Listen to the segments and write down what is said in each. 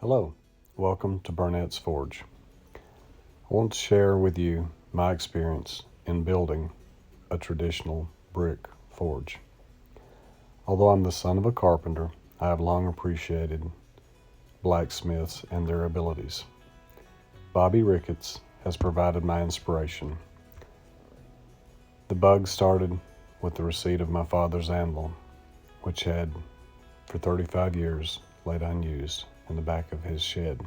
Hello, welcome to Burnett's Forge. I want to share with you my experience in building a traditional brick forge. Although I'm the son of a carpenter, I have long appreciated blacksmiths and their abilities. Bobby Ricketts has provided my inspiration. The bug started with the receipt of my father's anvil, which had, for 35 years, laid unused in the back of his shed.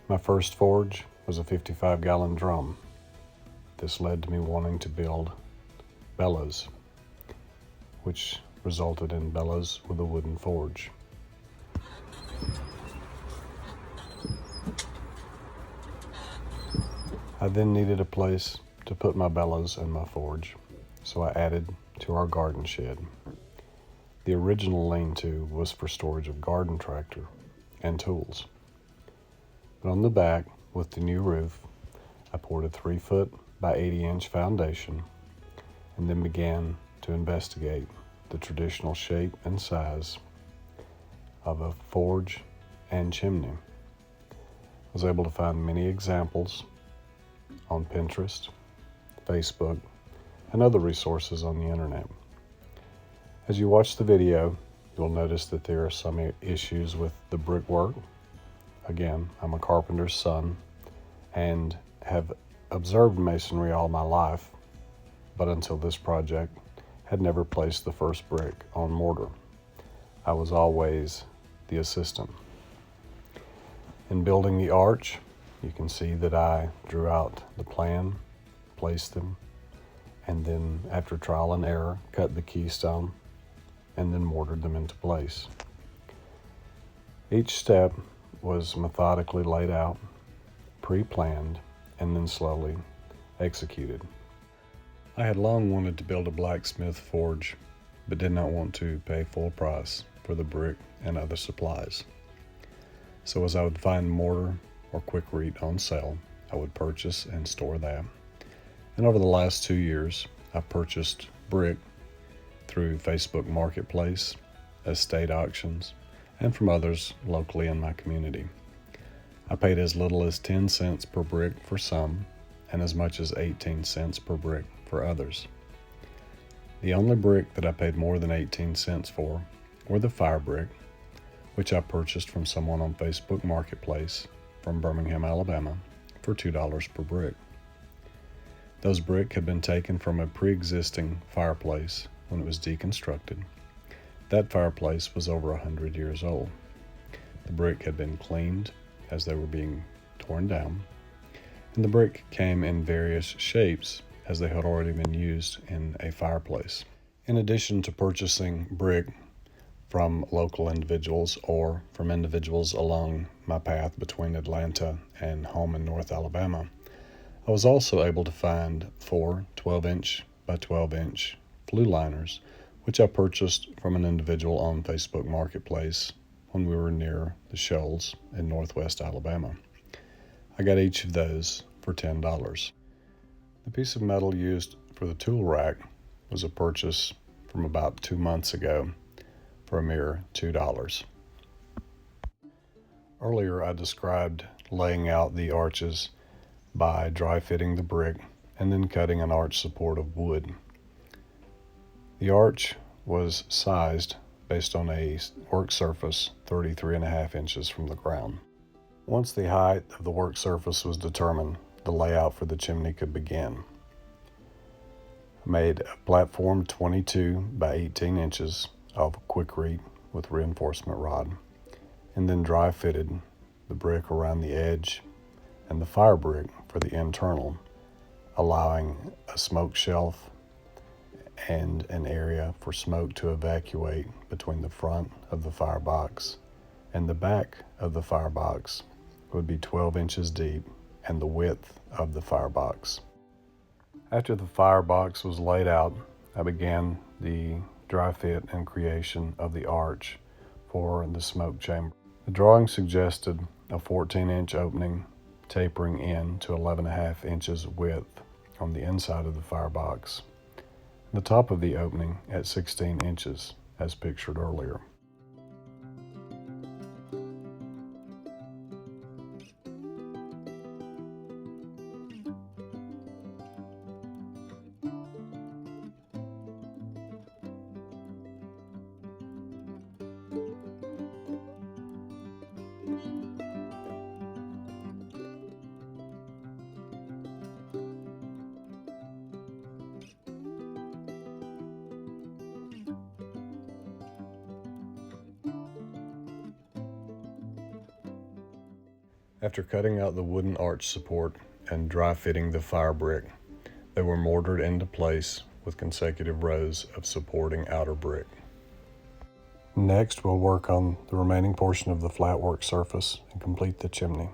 My first forge was a 55-gallon drum. This led to me wanting to build bellows, which resulted in bellows with a wooden forge. I then needed a place to put my bellows and my forge, so I added to our garden shed. The original lean-to was for storage of garden tractor and tools. But on the back, with the new roof, I poured a 3-foot by 80-inch foundation and then began to investigate the traditional shape and size of a forge and chimney. I was able to find many examples on Pinterest, Facebook, and other resources on the internet. As you watch the video, you'll notice that there are some issues with the brickwork. Again, I'm a carpenter's son and have observed masonry all my life, but until this project, had never placed the first brick on mortar. I was always the assistant. In building the arch, you can see that I drew out the plan, placed them, and then after trial and error, cut the keystone and then mortared them into place. Each step was methodically laid out, pre-planned, and then slowly executed. I had long wanted to build a blacksmith forge, but did not want to pay full price for the brick and other supplies. So as I would find mortar or quickreat on sale, I would purchase and store that. And over the last 2 years, I've purchased brick through Facebook Marketplace, estate auctions, and from others locally in my community. I paid as little as 10 cents per brick for some, and as much as 18 cents per brick for others. The only brick that I paid more than 18 cents for were the fire brick, which I purchased from someone on Facebook Marketplace from Birmingham, Alabama, for $2 per brick. Those brick had been taken from a pre-existing fireplace when it was deconstructed. That fireplace was over 100 years old. The brick had been cleaned as they were being torn down, and the brick came in various shapes as they had already been used in a fireplace. In addition to purchasing brick from local individuals or from individuals along my path between Atlanta and home in North Alabama, I was also able to find 4 12-inch by 12-inch flue liners, which I purchased from an individual on Facebook Marketplace when we were near the Shoals in northwest Alabama. I got each of those for $10. The piece of metal used for the tool rack was a purchase from about 2 months ago for a mere $2. Earlier I described laying out the arches by dry fitting the brick and then cutting an arch support of wood. The arch was sized based on a work surface 33.5 inches from the ground. Once the height of the work surface was determined, the layout for the chimney could begin. I made a platform 22 by 18 inches of quickreat with reinforcement rod, and then dry fitted the brick around the edge and the fire brick for the internal, allowing a smoke shelf and an area for smoke to evacuate between the front of the firebox and the back of the firebox would be 12 inches deep and the width of the firebox. After the firebox was laid out, I began the dry fit and creation of the arch for the smoke chamber. The drawing suggested a 14-inch opening tapering in to 11.5 inches width on the inside of the firebox, the top of the opening at 16 inches as pictured earlier. After cutting out the wooden arch support and dry fitting the fire brick, they were mortared into place with consecutive rows of supporting outer brick. Next, we'll work on the remaining portion of the flatwork surface and complete the chimney.